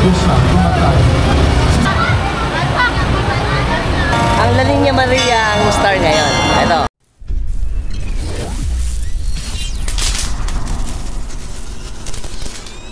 Ang La Niña Maria ang star ngayon. Ito.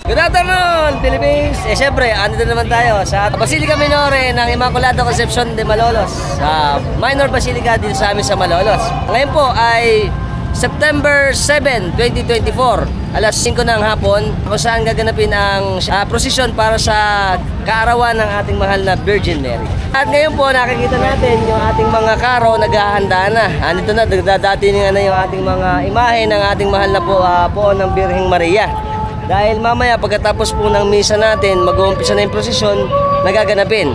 Good afternoon, Philippines! Siyempre, andito naman tayo sa Basilica Minore ng Immaculada Concepcion de Malolos, sa Minor Basilica dito sa amin sa Malolos. Ngayon po ay September 7, 2024, alas 5 ng hapon, kung saan gaganapin ang prosesyon para sa kaarawan ng ating mahal na Virgin Mary. At ngayon po nakikita natin yung ating mga karo naghahanda na. Andito na, dadating na yung ating mga imahe ng ating mahal na poon ng Birheng Maria. Dahil mamaya pagkatapos po ng misa natin, mag-uumpisa na yung prosesyon na gaganapin.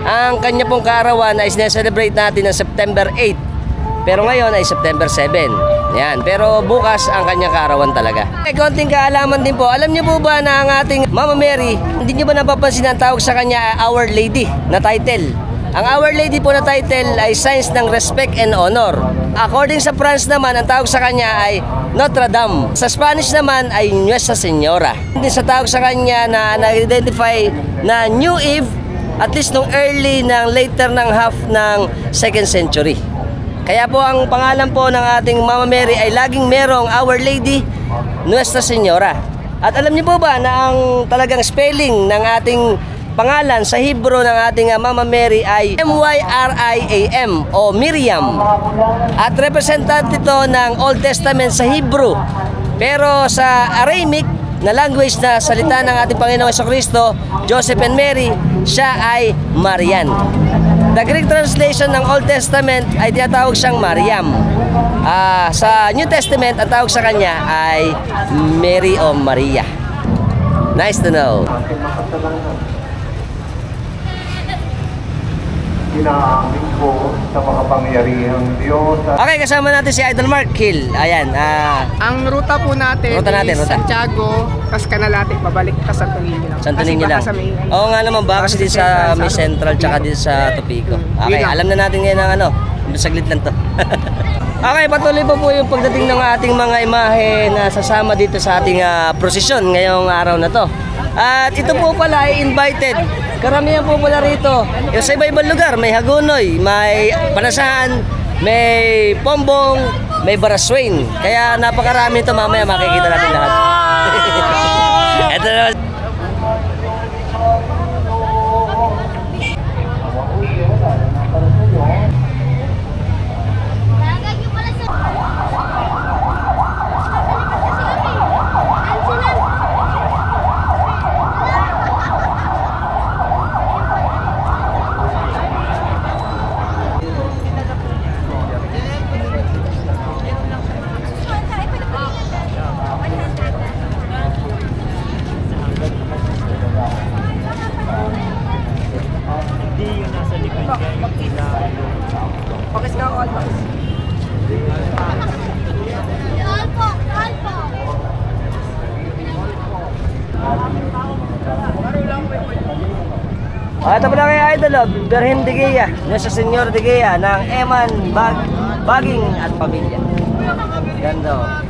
Ang kanya pong kaarawan ay sineselebrate natin ng September 8. Pero ngayon ay September 7. Yan. Pero bukas ang kanyang kaarawan talaga. Konting kaalaman din po. Alam niyo po ba na ang ating Mama Mary, hindi niyo ba napapansin ang tawag sa kanya Our Lady na title? Ang Our Lady po na title ay signs ng respect and honor. According sa France naman, ang tawag sa kanya ay Notre Dame. Sa Spanish naman ay Nuestra Señora. Hindi sa tawag sa kanya na na-identify na New Eve, at least nung early ng later ng half ng 2nd century. Kaya po ang pangalan po ng ating Mama Mary ay laging merong Our Lady, Nuestra Señora. At alam niyo po ba na ang talagang spelling ng ating pangalan sa Hebrew ng ating Mama Mary ay M-Y-R-I-A-M o Miriam. At representant ito ng Old Testament sa Hebrew. Pero sa Aramaic na language na salita ng ating Panginoong Jesucristo, Joseph and Mary, siya ay Marian. The Greek translation ng Old Testament ay tinatawag siyang Mariam. Sa New Testament, ang tawag sa kanya ay Mary o Maria. Nice to know. Inaamin ko sa makapangyarihang Diyos. Okay, kasama natin si Idol Mark Hill. Ayan. Ang ruta po natin is ruta. Santiago, Cascanalate, pabalik ka Santo Niño lang. Santo Niño lang. Oo nga naman, baka kasi dito sa May Central tsaka dito sa Topico. Okay, alam na natin ngayon ang saglit lang to. Okay, patuloy po yung pagdating ng ating mga imahe na sasama dito sa ating prosesyon ngayong araw na to. At ito po pala ay invited. Karamihan po pala rito. Yung sa iba-ibang lugar, may Hagonoy, may Panasahan, may Pombong, may Baraswain. Kaya napakarami ito, mamaya makikita natin lahat. Ito na. Ito pala kay Idol, Birhen de Guia, Nuestra Señora de Guia ng Eman, Baging at Pamilya. Ganda.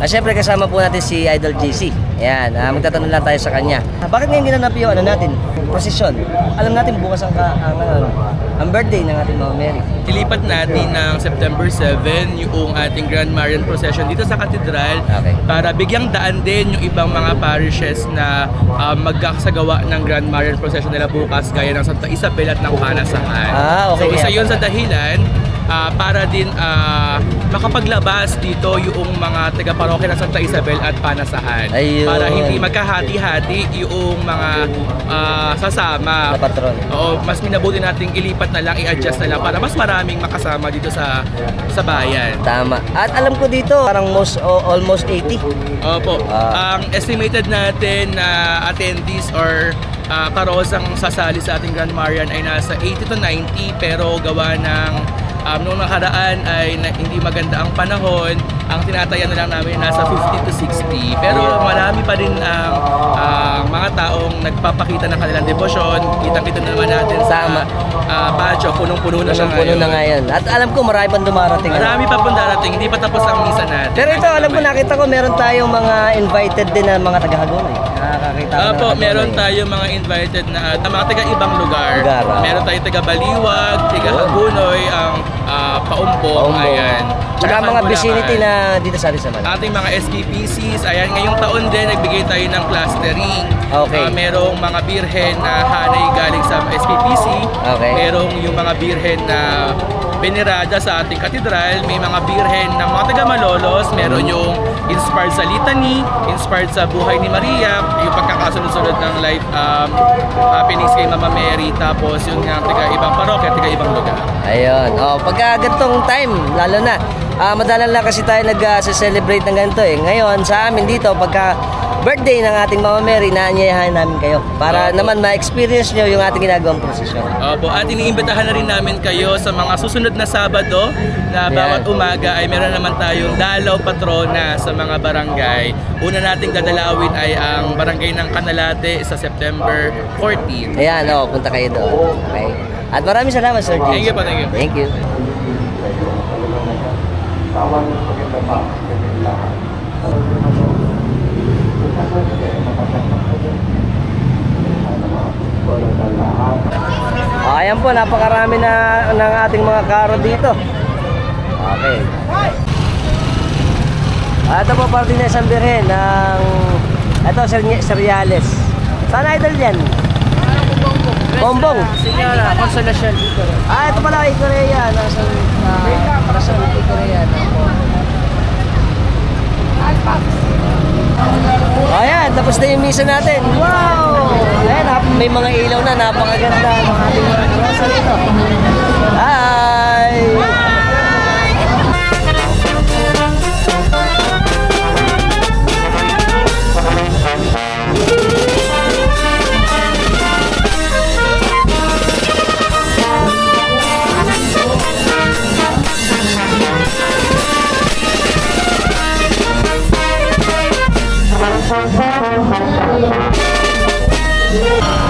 Siyempre kasama po natin si Idol JC. Ayan, magtatanong lang tayo sa kanya. Bakit ngayon ginanap yung natin? Prosesyon. Alam natin bukas ang birthday ng ating Mama Mary. Ilipat natin ng September 7 yung ating Grand Marian Procession dito sa Katedral, para bigyang daan din yung ibang mga parishes na magkakasagawa ng Grand Marian Procession nila bukas gaya ng Santa Isabel at ng Panasahan. Okay. So isa yun sa dahilan para din makapaglabas dito yung mga taga-parokya ng Santa Isabel at Panasahan. Ayun. Para hindi magkahati-hati yung mga sasama. Na patron. Oo, mas minabuti nating ilipat na lang, i-adjust na lang para mas maraming makasama dito sa bayan. Tama. At alam ko dito, parang almost 80. Opo. Ang estimated natin na attendees or karosang sasali sa ating Grand Marian ay nasa 80 to 90, pero gawa ng noong nakaraan ay hindi maganda ang panahon, ang tinatayan na lang namin nasa 50 to 60. Pero marami pa rin ang mga taong nagpapakita ng kanilang debosyon. Kitang-kita naman natin sa patio, punong-puno na siya ngayon. Na ngayon. At alam ko marami pang dumarating. Marami pa pong darating, hindi pa tapos ang misa natin. Pero ito, alam ko, nakita ko meron tayong mga invited din na mga taga-Hagonoy. Nakakakita ko Opo, meron tayong mga invited na mga taga-ibang lugar. Meron tayong taga-Baliwag, taga-Hagonoy, ang Paumpong, ayan. Tsaka mga vicinity na dito sa Rizal. Ating mga SPPCs, ayan, ngayong taon din nagbigay tayo ng clustering. Okay. Merong mga birhen na hanay galing sa SPPC. Okay. Merong yung mga birhen na venerada sa ating katedral. May mga birhen ng mga taga-Malolos. Meron yung inspired sa litany, inspired sa buhay ni Maria, yung pagkakasunod-sunod ng life happenings kay Mama Mary. Tapos yung taga-ibang parokya, taga-ibang lugar. Ayun. Pagka gantong time, lalo na, madalang lang kasi tayo nag-celebrate ng ganito eh. Ngayon, sa amin dito, pagka birthday ng ating Mama Mary, naanyayahan namin kayo para naman ma-experience nyo yung ating ginagawang prosesyon. Opo, at iniimbitahan na rin namin kayo sa mga susunod na Sabado na bawat umaga ay meron naman tayong dalaw patrona sa mga barangay. Una nating dadalawin ay ang barangay ng Canalate sa September 14. Ayan, punta kayo doon. Okay. At maraming salamat, Sir James. Thank you po, thank you. Thank you. Ayan po, napakarami na ng ating mga karo dito. Okay. Ito po, parte na isang birhen ng ito, Seriales. Saan idol yan? Bombong. Senyora, Consolacion. Ito pala kay Korea. Nasa Parasol kay Korea. Ayan, tapos na yung misa natin. Wow! Ayan, may mga ilaw na, napakaganda ng ating mga krasa nito. Hi!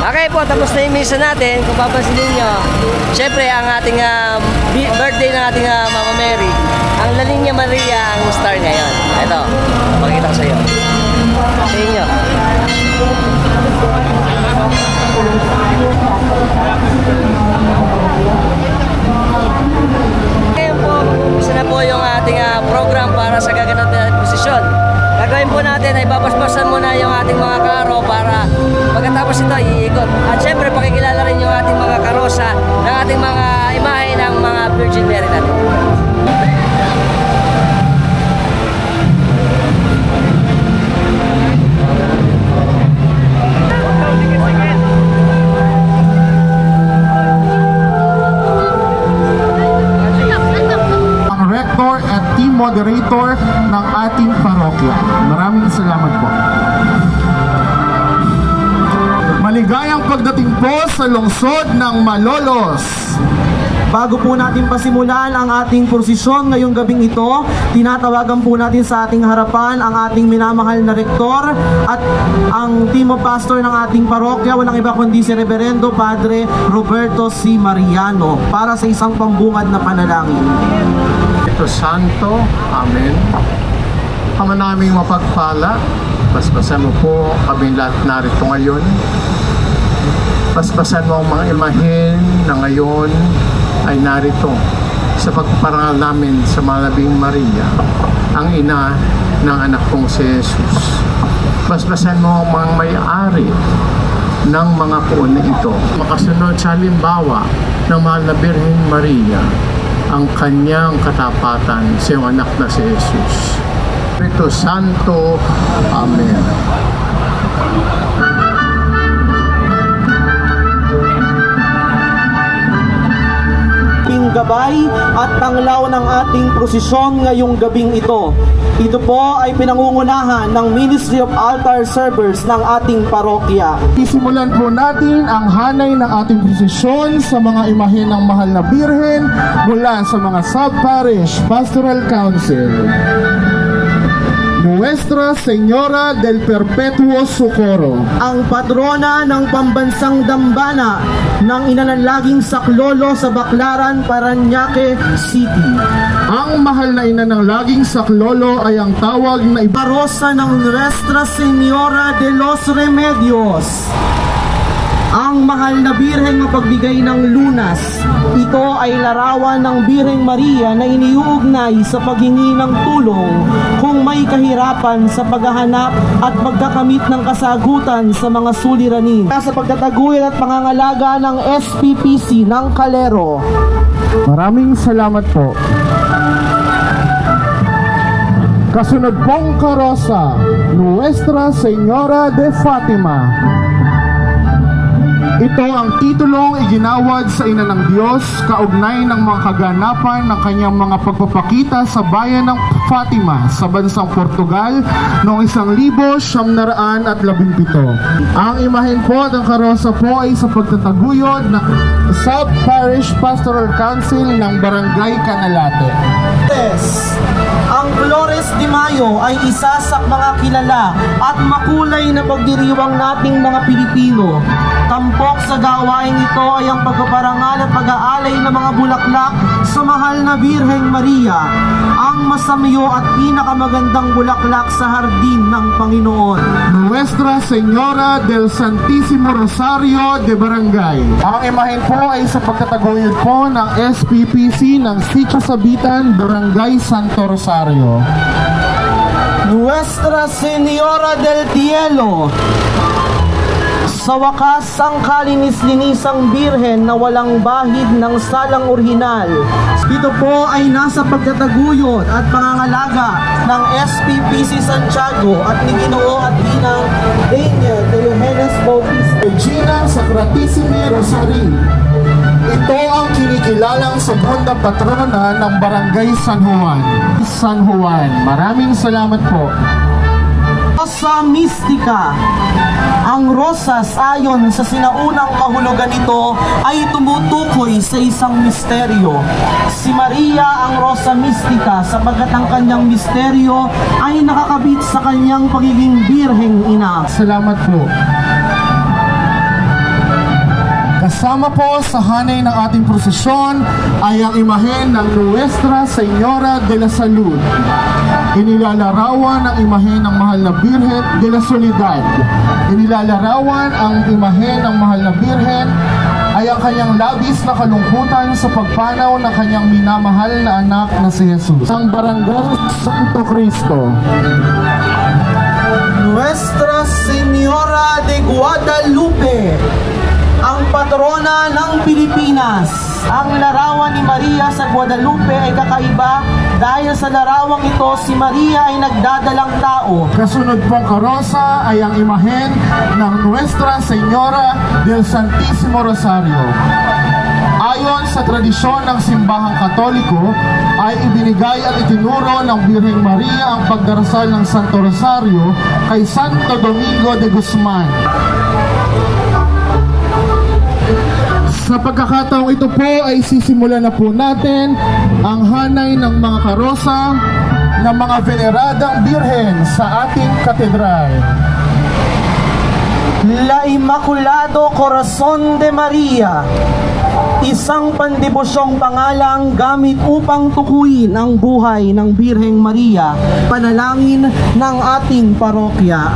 Okay po, tapos na yung misa natin. Kung papansinin nyo, syempre ang ating birthday ng ating Mama Mary, ang La Niña Maria ang star ngayon. Ito, pakita ko sa iyo. Sa inyo. Ngayon po, mag-umpisa na po yung ating program para sa gaganap na posisyon. Gagawin po natin ay babasbasan muna yung ating mga karo para pagkatapos ito iikot. At syempre pakikilala rin yung ating mga karosa ng ating mga imahe ng mga Virgin Mary natin. Rector at team moderator ng ating parokya. Maraming salamat po. Maligayang pagdating po sa lungsod ng Malolos. Bago po natin pasimulan ang ating prosesyon ngayong gabing ito, tinatawagan po natin sa ating harapan ang ating minamahal na rektor at ang team of pastor ng ating parokya, walang iba kundi si Reverendo Padre Roberto C. Mariano, para sa isang pambungad na panalangin. Ito Santo, Amen. Ama naming mapagpala, basbasan mo po kami lahat narito ngayon. Basbasan mo ang mga imahen na ngayon ay narito sa pagpaparangal namin sa Malabing Maria, ang ina ng anak kong si Jesus. Basbasan mo ang mga may-ari ng mga puon na ito, makasunod sa halimbawa ng Mahal na Birhen Maria. ang kanyang katapatan, siyang anak na si Jesus. Espiritu Santo. Amen. Gabay at tanglaw ng ating prosesyon ngayong gabing ito. Ito po ay pinangungunahan ng Ministry of Altar Servers ng ating parokya. Isimulan po natin ang hanay ng ating prosesyon sa mga imahen ng mahal na Birhen mula sa mga Sub-Parish Pastoral Council. Nuestra Señora del Perpetuo Socorro, ang patrona ng pambansang dambana ng Inanalaging Saklolo sa Baclaran, Parañaque City. Ang mahal na ina ng laging saklolo ay ang tawag na ibarosa ng Nuestra Señora de los Remedios. Ang mahal na Birheng mapagbigay ng lunas. Ito ay larawan ng Birheng Maria na iniuugnay sa paghingi ng tulong kung may kahirapan sa paghahanap at pagkakamit ng kasagutan sa mga suliranin. Sa pagtataguyod at pangangalaga ng SPPC ng Calero. Maraming salamat po. Kasunod pong karosa, Nuestra Señora de Fatima. Ito ang titulong iginawad sa Ina ng Diyos kaugnay ng mga kaganapan ng kanyang mga pagpapakita sa bayan ng Fatima sa bansang Portugal noong 1917. Ang imahen po at ang karosa po ay sa pagtataguyod ng Sub-Parish Pastoral Council ng Barangay Canalate. Ang Flores de Mayo ay isa sa mga kilala at makulay na pagdiriwang nating mga Pilipino. Tampok sa gawain ito ay ang pagpaparangal at pag-aalay ng mga bulaklak sa mahal na Birheng Maria, ang masamiyo at pinakamagandang bulaklak sa hardin ng Panginoon. Nuestra Señora del Santísimo Rosario de Barangay. Ang imahen po ay sa pagtataguyod po ng SPPC ng Sitio Sabitan, Barangay Santo Rosario. Nuestra Señora del Cielo. Sa wakas, ang kalinis-linisang Birhen na walang bahid ng salang orihinal. Ito po ay nasa pagtataguyod at pangangalaga ng SPPC Santiago at ni Ginoo at Ginang Daniel de Johannes Bautista Regina Sacratissimi Rosary. Ito ang kinikilalang segunda patrona ng Barangay San Juan. San Juan, maraming salamat po. Sa mistika, ang rosas ayon sa sinaunang kahulugan nito ay tumutukoy sa isang misteryo. Si Maria ang rosa mistika sapagkat ang kanyang misteryo ay nakakabit sa kanyang pagiging Birheng Ina. Salamat po. Kasama po sa hanay ng ating prosesyon ay ang imahen ng Nuestra Señora de la Salud. Inilalarawan ang imahen ng mahal na Birhen de la Soledad. Inilalarawan ang imahen ng mahal na Birhen ay ang kanyang labis na kalungkutan sa pagpanaw ng kanyang minamahal na anak na si Jesus. Ang Barangay Santo Cristo. Nuestra Señora de Guadalupe, ang patrona ng Pilipinas. Ang larawan ni Maria sa Guadalupe ay kakaiba dahil sa larawang ito si Maria ay nagdadalang tao. Kasunod pong karosa ay ang imahen ng Nuestra Señora del Santísimo Rosario. Ayon sa tradisyon ng simbahang Katoliko, ay ibinigay at itinuro ng Birheng Maria ang pagdarasal ng Santo Rosario kay Santo Domingo de Guzman. Sa pagkakataong ito po ay sisimulan na po natin ang hanay ng mga karosa ng mga veneradang Birhen sa ating katedral. La Immaculado Corazon de Maria, isang pandevosyong pangalang gamit upang tukuyin ang buhay ng Birheng Maria, panalangin ng ating parokya.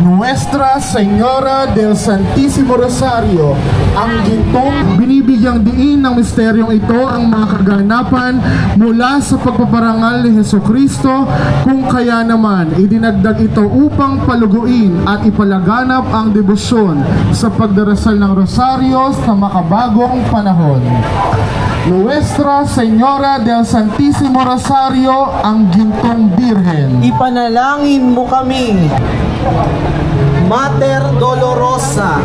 Nuestra Señora del Santísimo Rosario, ang gintong binibigyang diin ng misteryong ito ang mga kaganapan mula sa pagpaparangal ni Jesucristo, kung kaya naman idinagdag ito upang paluguin at ipalaganap ang debosyon sa pagdarasal ng Rosaryo sa makabagong panahon. Nuestra Señora del Santísimo Rosario, ang Gintong Birhen. Ipanalangin mo kami. Mater Dolorosa.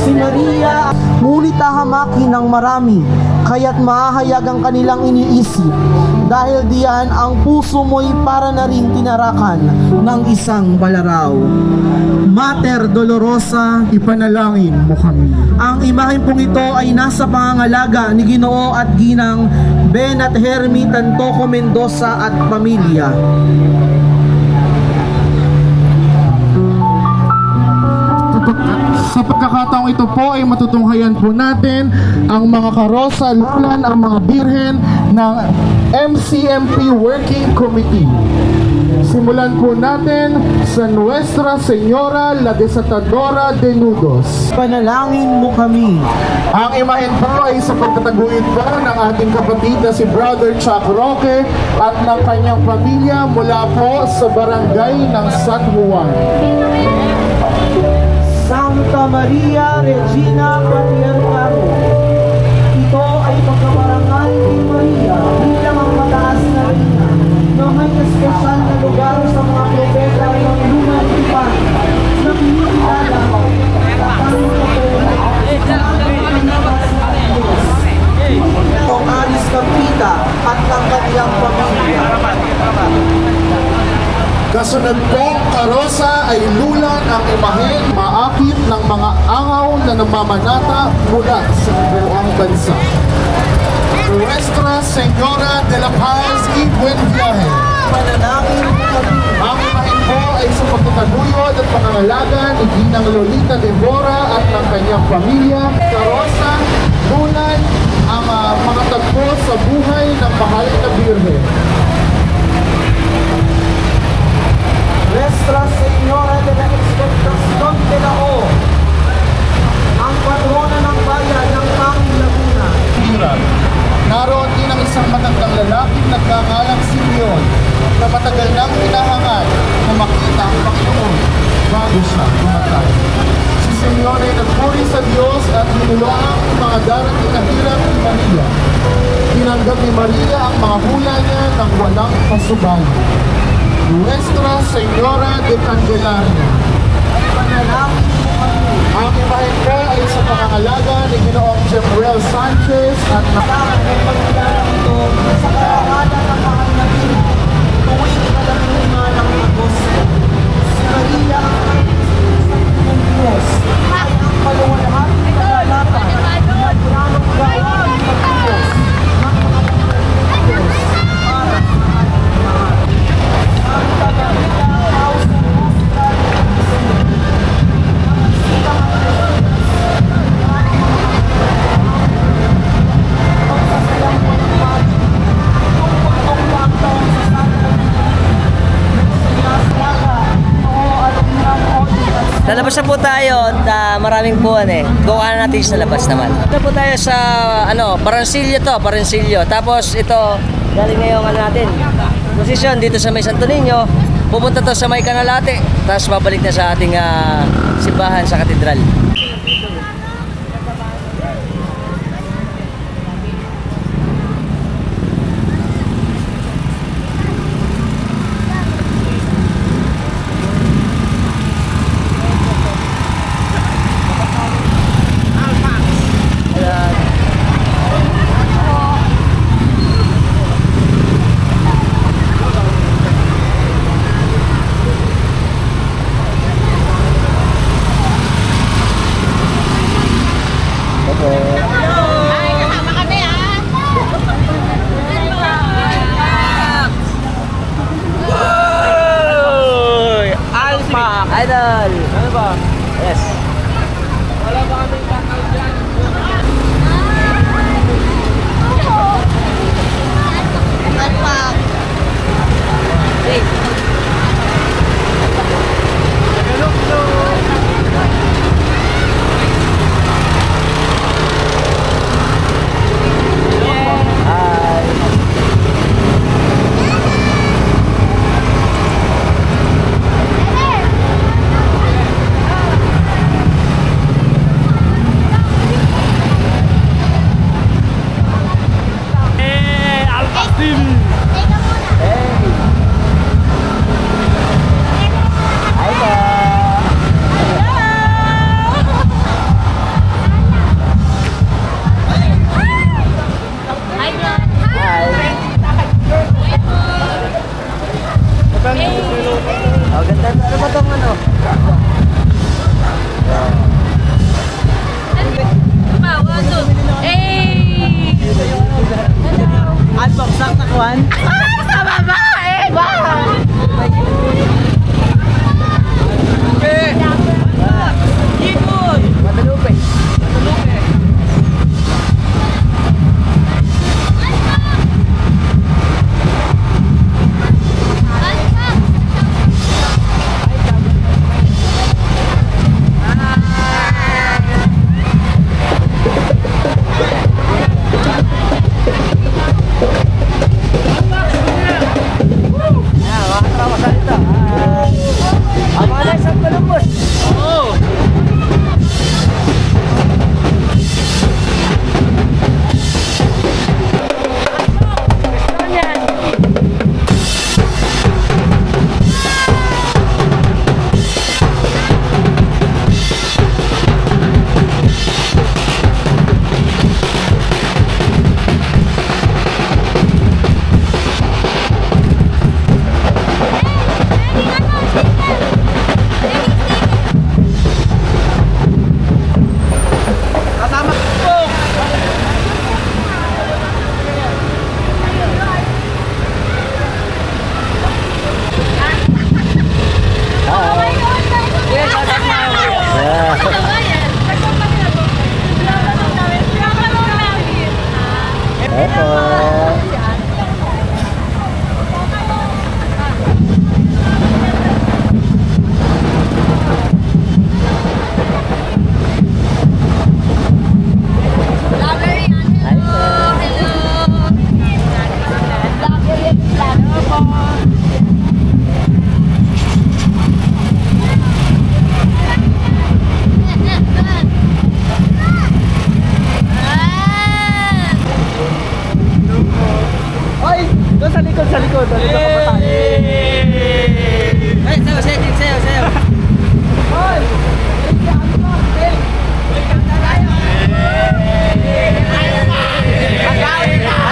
Si Maria, ngunit hahamakin ng marami, kaya't mahahayag ang kanilang iniisip. Dahil diyan, ang puso mo'y para na rin tinarakan ng isang balaraw. Mater Dolorosa, Ipanalangin mo kami. ang imahen pong ito ay nasa pangangalaga ni Ginoo at Ginang Ben at Hermi Tantoco Mendoza at pamilya. Sa pagkakataong ito po ay matutunghayan po natin ang mga karosa, lulan, ang mga birhen ng MCMP Working Committee. Simulan po natin sa Nuestra Señora la Desatadora de Nudos. Panalangin mo kami. Ang imahen po ay sa pagtataguyod po ng ating kapatid na si Brother Chuck Roque at ng kanyang pamilya mula po sa barangay ng San Juan. Santa Maria Regina Patriarcaro. Ito ay pagkabarangal ni Maria bilang ang mataas na ina na may espesyal na lugar sa mga propeta ng lumang tipan na pinikilala ang Aris Campita at ang kanilang pamilya. Kasunod po, karosa ay lulan ang imahen maakit ng mga angaw na namamanata mula sa buong bansa. Nuestra Señora de la Paz y Buen Viaje. Panalangin mo kami. Ang imahen po ay sa pagtataguyod at pangangalaga ni Ginang Lolita Devora at ng kanyang pamilya. Karosa, lulan ang mga tagpo sa buhay ng mahal na Birhen. Nuestra Señora de la Expectación de la O, ang patrona ng bayan ng Pangil Laguna. Hirap. Naroon din ang isang matandang lalaking nagkangalang Simeon na matagal nang hinahangad na makita ang Panginoon bago siya tumatay. Si Simeon ay nagpuri sa Diyos at hinuluang ang mga darating na hirap ni Maria. Tinanggap ni Maria ang mga hula niya ng walang pasubay. Nuestra Señora de Candelaria. Panalangin mo kami. Ang imahen po ay sa pangangalaga ni Ginoong Jemrel Sanchez at Kailangan ng pagkilala ito sa karangalan ng mahal na Diyos tuwing kalahima ng Agosto. Si Maria ang ng Diyos at ang kaluwalhati ng kalalatan na planong gawin ng Diyos ng mga Diyos para sa ating lahat. Santa Maria, House of Hospital, Lalabas na po tayo at maraming puwan eh. Gawa natin sa labas naman. Ito po tayo sa Parancillo to, Parancillo. Tapos ito, galing ngayong natin. Posisyon dito sa may Santo Niño. Pupunta to sa may Canalate. Tapos babalik na sa ating simbahan sa katedral.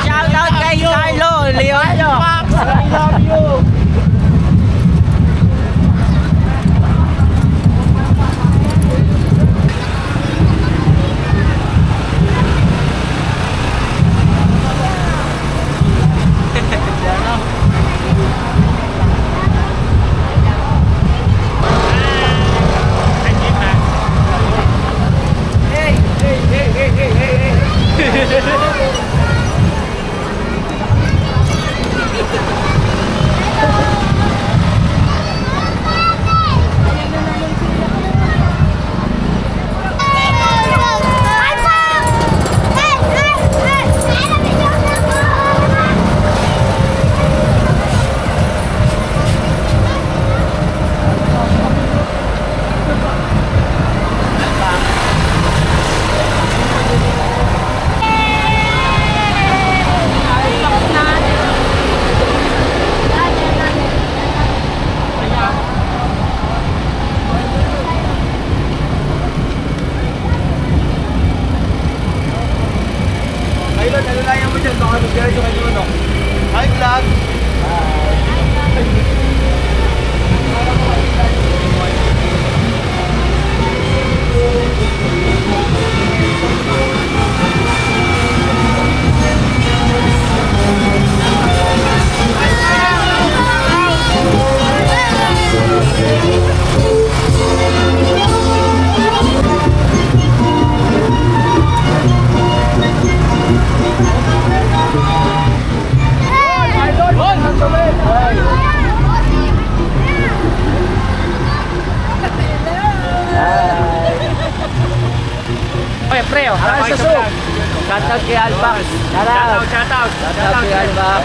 Shoutout kay Carlo Leon. I love you. Shoutout kay Albax. Shoutout kay Albax.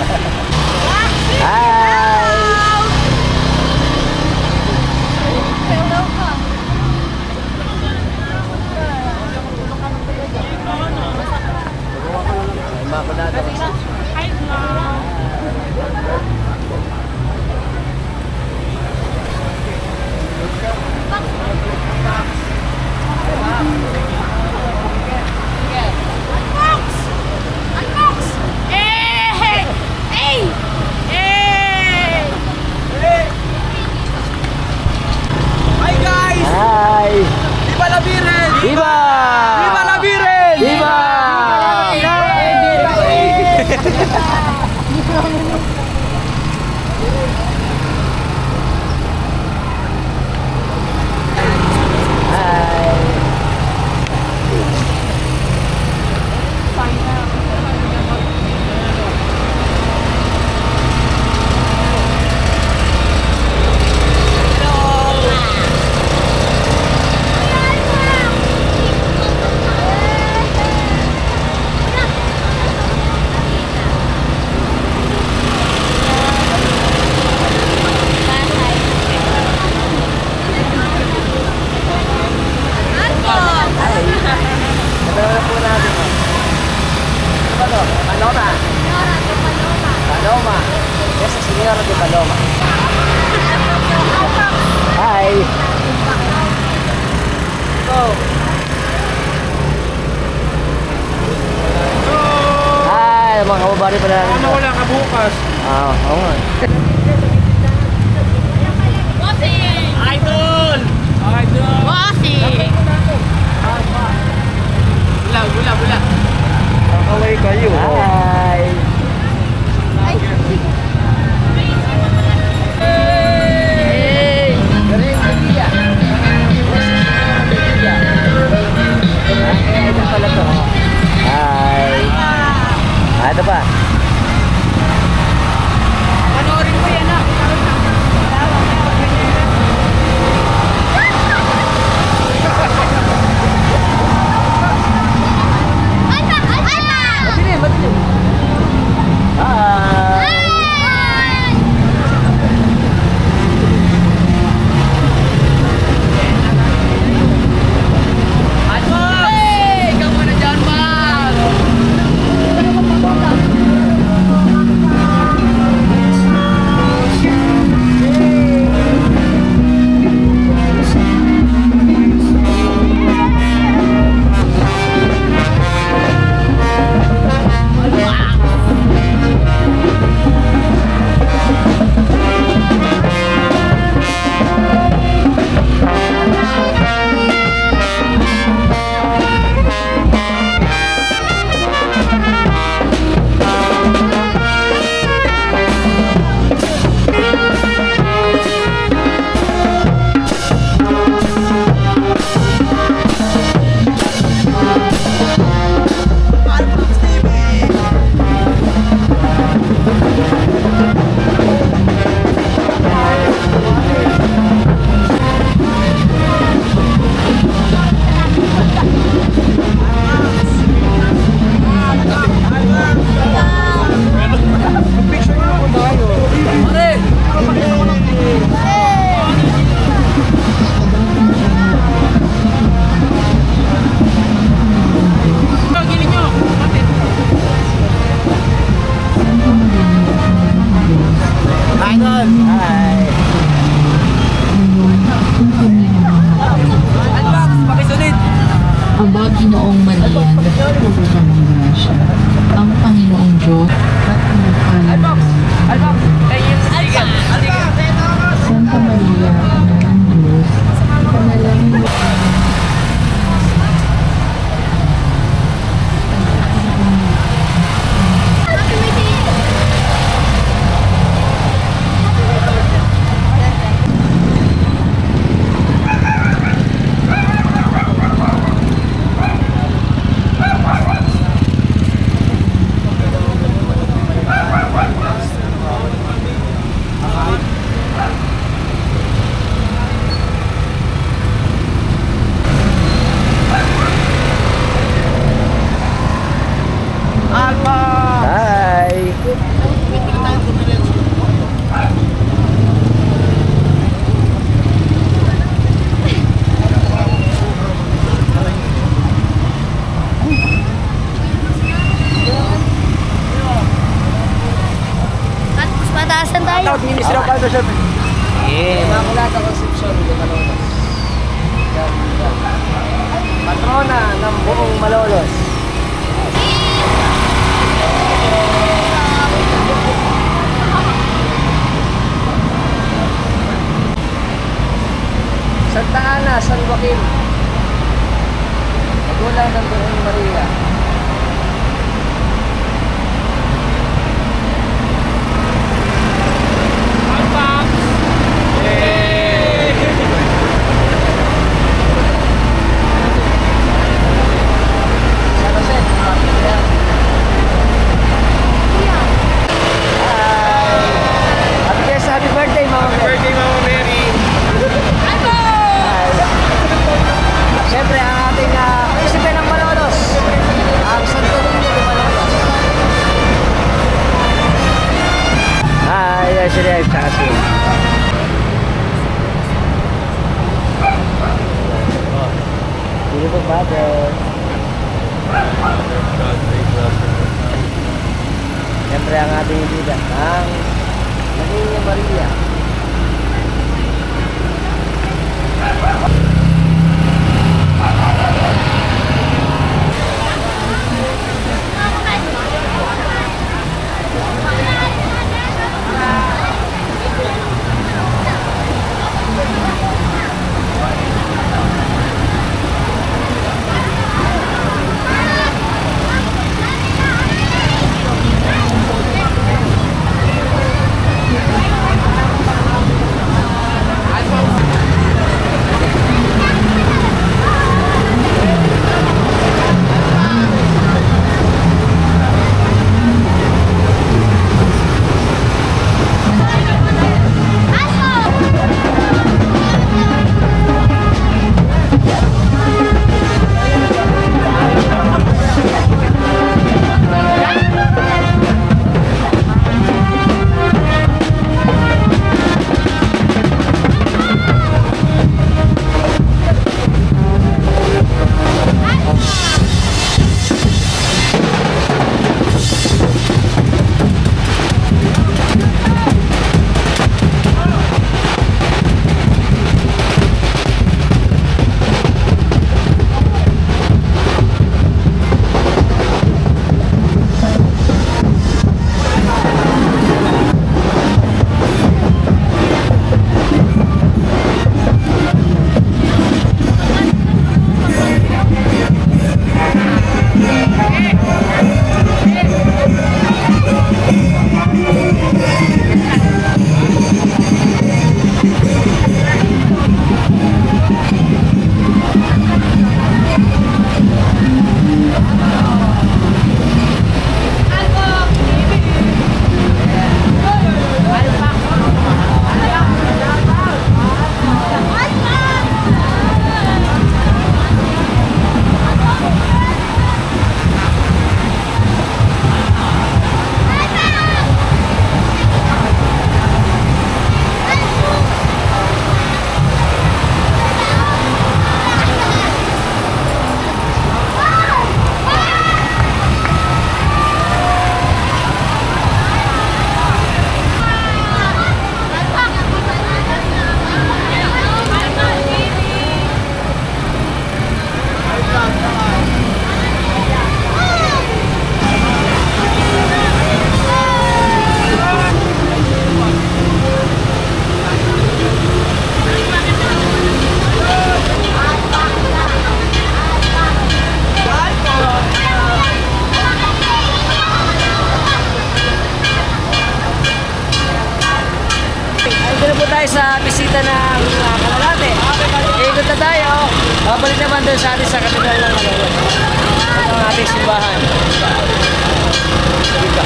Hi! Viva la Virgen! Viva! Viva la Virgen! Viva! Paloma. Esa señora de Paloma. Hi. Go. Hi, mga kababari pala natin. Ano wala ka bukas? Oo nga. Bossing! Idol! Idol! Bossing! Bula. Kakaway kayo. Hi. Ito pa. Panoorin ko yan ah. Madilim. Immaculata Concepcion de Malolos. Ganda. Patrona ng buong Malolos. Santa Ana, San Joaquin. Magulang ng Birhen Maria. San Jose. Ayan. Hi. Happy birthday, Mama Mary. Birthday, Mama Mary. Siyempre, ang ating Prinsipe ng Malolos, ang Santo Niño de Malolos. Hi, si Rev, tsaka si beautiful father. Siyempre, ang ating ibida, ang Niño Maria. Sa bisita ng Kalalate. Ikot na tayo. Babalik naman doon sa atin sa katedral ng Malolos. Ang ating simbahan. Dito.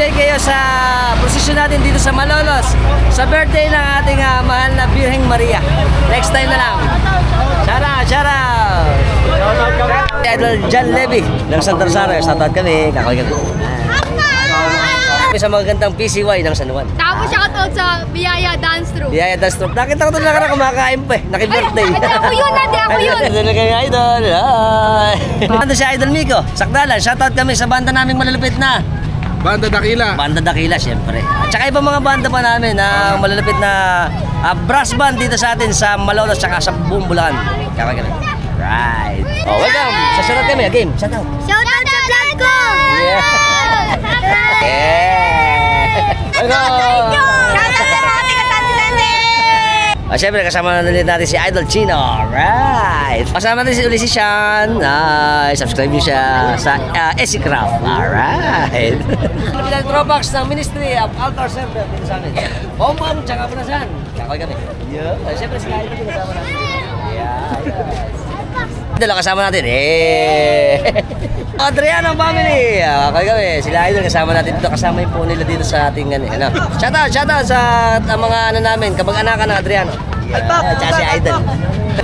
enjoy kayo sa prosesyon natin dito sa Malolos sa birthday ng ating mahal na Birheng Maria. Next time na lang. Shout out! Idol John Levy ng Santa Rosario. Shout out kami. Kakawin kami. Sa magandang PCY ng San Juan. Tapos shoutout sa Biyaya Dance Troupe. Biyaya Dance Troupe. Nakita ko ito na kumakain pa eh. Naki-birthday. Hindi ako yun, hindi ako yun. Ito na kayo, Idol. Ito si Idol Miko. Sakdalan. Shoutout kami sa banda naming malalupit na Banda Dakila. Banda Dakila, siyempre. At saka ibang mga banda pa namin na malalapit na brass band dito sa atin sa Malolos at sa buong Bulacan. Kakagala. Right. Oh, welcome. Sa shoutout kami. Game. Shoutout. Shoutout sa vlog ko! Yeah. Welcome. Shoutout sa mga taga-Sante-Sante! Siyempre, kasama na ulit natin si Idol Chino. Alright. Kasama natin ulit si Sean. Subscribe niyo siya sa SC Craft. Alright. Pilang Tropax ng Ministry of Altar Server dito sa amin. Bombong, tsaka Panasan. Kakoy kami. Yeah. Siyempre, si Idol kasama natin. Yeah. Idol kasama natin. Adriano family. Kakoy kami. Sila Idol kasama natin dito. Kasama yung po nila dito sa ating ano. Shoutout sa mga namin. Kapag-anakan ng Adriano. Tsaka si Idol.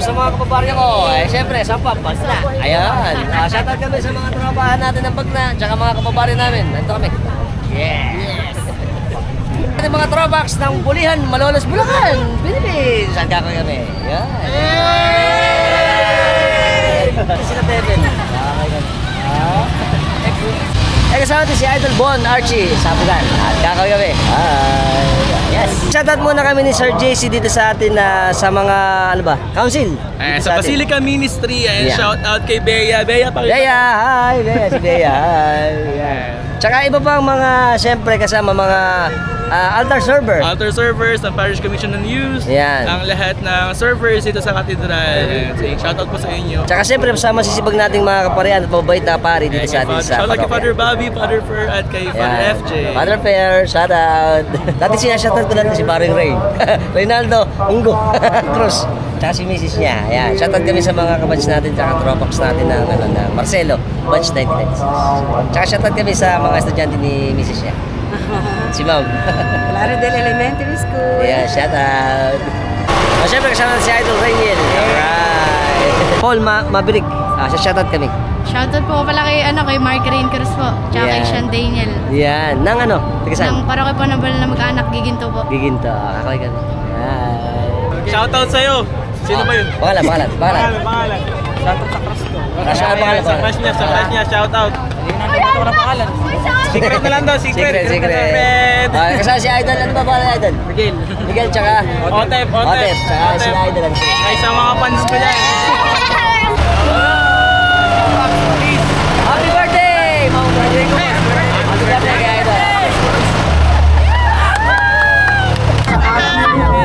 Sa mga kapabarya ko, siyempre, Sampap, Bagna. Ayan. Shoutout kami sa mga tropahan natin ng Bagna. Tsaka mga kapabarya namin. Nandito kami. Yes! Ating mga tropax ng Bulihan, Malolos, Bulacan, Philippines. Saan kakoy kami? Yan. Sila Tevin. Kakoy kami. Kasama natin si Idol Bon Archie sa Bugan. At kakaw kami. Yes. Shoutout muna kami ni Sir JC dito sa atin sa mga ano ba? Council. Sa Basilica Ministry. Yeah. Shoutout kay Bea. Bea, pakita. Bea, hi. Bea, si Bea, hi. Yeah. Tsaka iba pang mga, siyempre kasama mga altar server. Altar servers, ang Parish Commission on Youth. Yan. Ang lahat ng servers dito sa Katedral. Shoutout po sa inyo. Tsaka siyempre sa masisibag nating mga kaparian at mababait na pari dito sa atin sa shoutout kay Father Bobby, Father Fer, at kay Father FJ. Father Fer, shoutout. Dati sinashoutout ko natin si Paring Ray. Reynaldo Ungo Cruz. Tsaka si Mrs. niya. Ayan. Shoutout kami sa mga kabatch natin tsaka tropax natin na Marcelo, batch 1996. Tsaka shoutout kami sa mga estudyante ni Mrs. niya. Si Ma'am. Laredel Elementary School. Yeah, shoutout. Siyempre kasama natin si Idol Rainiel. Alright. Paul Mabrik. Shoutout kami. Shoutout po pala kay Mark Rain Cruz po. Tsaka kay Sean Daniel. Yan. Nang ano? Tigasan? Nang parang po na mag-anak, Giginto po. Giginto. Kakoy kami. Yan. Shoutout sa'yo. Sino ba yun? Pangalan. Shoutout sa crush ko. Sa crush niya, shoutout. Hindi na ko na pangalan. Secret na lang daw, secret. Kasama si Idol. Ano ba pangalan Idol? Miguel tsaka Otep. Tsaka si Idol. Ay, sa mga fans ko dyan. Happy birthday! Happy birthday kay Idol.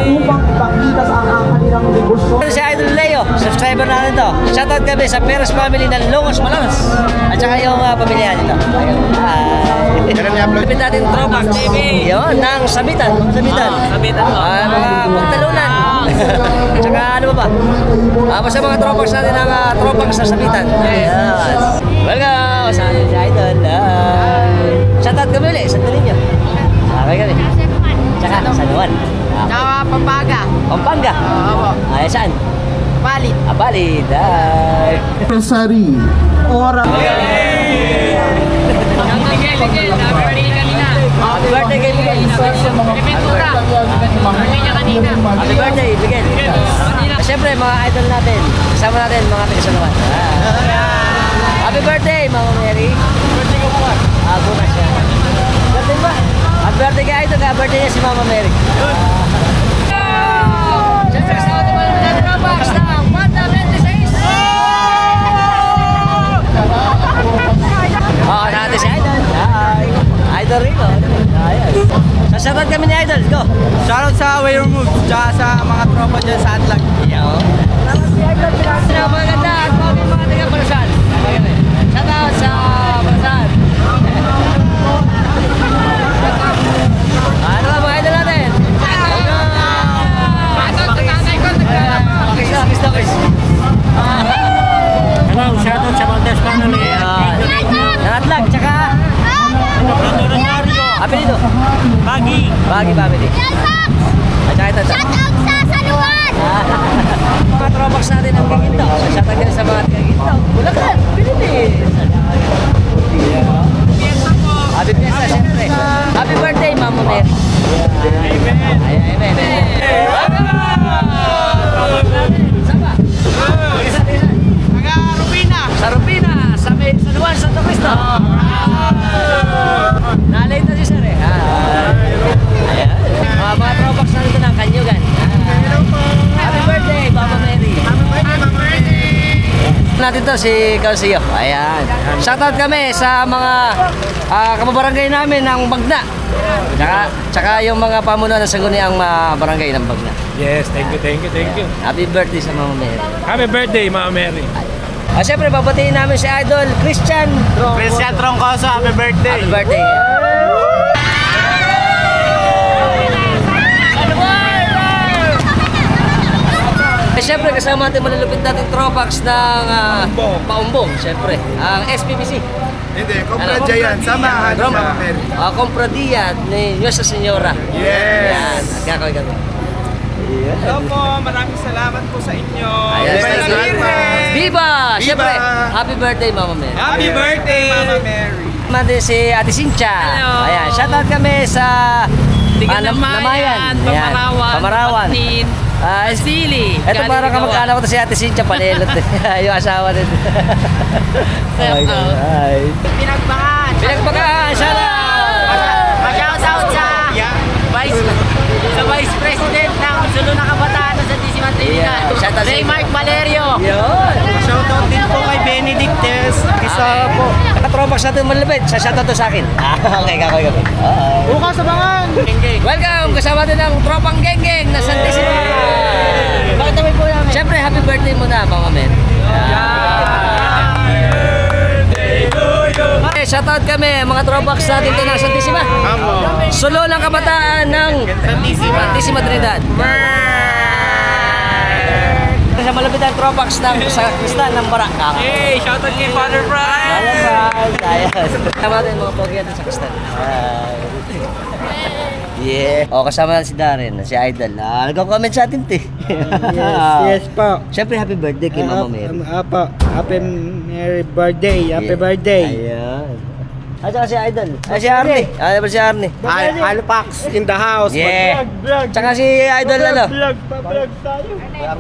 Upang ipakita sa kanilang negosyo. Si Idol Leo, subscriber natin to. Shoutout kami sa Perez family ng Longos Malolos. At saka yung pamilya nito. Lapit natin Tropax TV. Yun, ng Sabitan. Sabitan mo. Mga pagtalunan. Tsaka ano ba? Basta mga Tropax natin ng Tropax sa Sabitan. Yes. Welcome sa atin si Idol. Shoutout kami ulit, sandali nyo. Okay kami. Tsaka San Juan. Tsaka Pampanga. Pampanga? Oo. Ay, saan? Balit. Balit. Rosary. Ora. Miguel. Happy birthday kay Miguel. Ventura. Birthday niya kanina. Happy birthday, Miguel. Siyempre, mga idol natin. Kasama natin, mga taga-San Happy birthday, Mama Mary. Birthday ko bukas. Bukas yan. Birthday ba? Happy birthday kay idol. Birthday niya si Mama Mary. Siyempre, kasama natin mga Tropax ng Banda 26. Natin si Idol. Idol rin, Shoutout kami ni Idol. Go. Shoutout sa Way Remove, tsaka sa mga tropa dyan sa Atlag. Shoutout si Idol. Mga ganda at mga taga-Parasan. Shoutout sa Parasan. Ano ba mga idol natin? Shoutout sa Valdez family. Nangatlag, tsaka Apelido? Bagi. Bagi family. At saka ito. Shout out sa Saluan! Mga tropax natin ang Gaginto. So, shout out din sa mga Gaginto. Bulacan, Philippines. Happy Fiesta, siyempre. Happy birthday, Mama Mary. Amen. Amen. Saba? Sa Rupina, sa Luan, Santo Cristo. Nalate na si Sir eh. Ayan. Mga tropax na dito ng Kanyugan. Happy birthday, Mama Mary. Natin to si Calcio. Ayan. Shoutout kami sa mga kababarangay namin ng Bagna. Tsaka yung mga pamunuan ng sangguniang barangay ng Bagna. Yes, thank you. Happy birthday sa Mama Mary. Happy birthday, Mama Mary. Siyempre, babatiin namin si Idol Christian Troncoso, happy birthday. Happy birthday. Siyempre, kasama natin malulupit natin tropax ng Paumbong. Siyempre, ang SPBC. Hindi, Compradya yan. Samahan ni Mama Mary. Compradya ni Nuestra Señora. Yes. Ayan, nagkakawin kami. Hello po, maraming salamat po sa inyo. Ayan, Viva! Siyempre, happy birthday, Mama Mary. Happy birthday, Mama Mary. Mandi si Ate Cynthia. Hello. Ayan, shoutout kami sa Namayan, Pamarawan, Batin, Sili. Ito parang kamag-anak ko to si Ate Cynthia Panelot. Yung asawa nito. Pinagbakaan, shoutout! Shout out sa Vice President ng Sulu na Kabataan sa Santissima Trinidad. Shoutout sa Ray Mark Valerio. Yun! Shoutout din po kay Benedictes. Isa po. Nakatropax natin malapit. Shoutout to sa akin. Okay, kakoy. Bukas sa bangan. Welcome! Kasama din ang tropang geng-geng na Santissima. Bakit namin po namin? Siyempre, happy birthday muna, Mama Mary. Okay, shoutout kami, mga tropax natin ito ng Santissima. Solo ng kabataan ng Santissima Trinidad. Sa malapit ang tropax ng Sakristan ng Barak. Hey, shoutout kay Father Brian. Ayos. Kasama natin mga pogi natin sa Sakristan. Yeah. O, kasama natin si Darren, si Idol. Nag-comment sa atin, te. Yes po. Siyempre, happy birthday kay Mama Mary. Happy Mary birthday. Happy birthday. Ayan. At saka si Idol. Si Arnie. Ano ba si Arnie? Alpax in the house. Yeah. Tsaka si Idol, ano? Vlog tayo.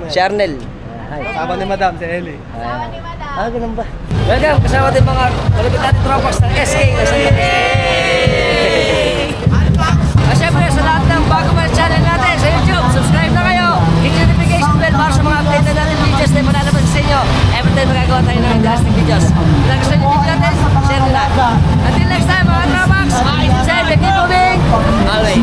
Si Arnel. Kasama ni Madam, si Ellie. Ganun ba? Welcome, kasama din mga malapit natin tropax ng SK na sa siyempre, sa lahat ng bago mga channel natin sa YouTube, subscribe na kayo. Hit yung notification bell para sa mga update na natin videos na ipanalabas sa inyo. Every time magagawa tayo ng interesting videos. Kung gusto nyo video natin, share nila. Until next time, mga tropax, say, keep moving, always.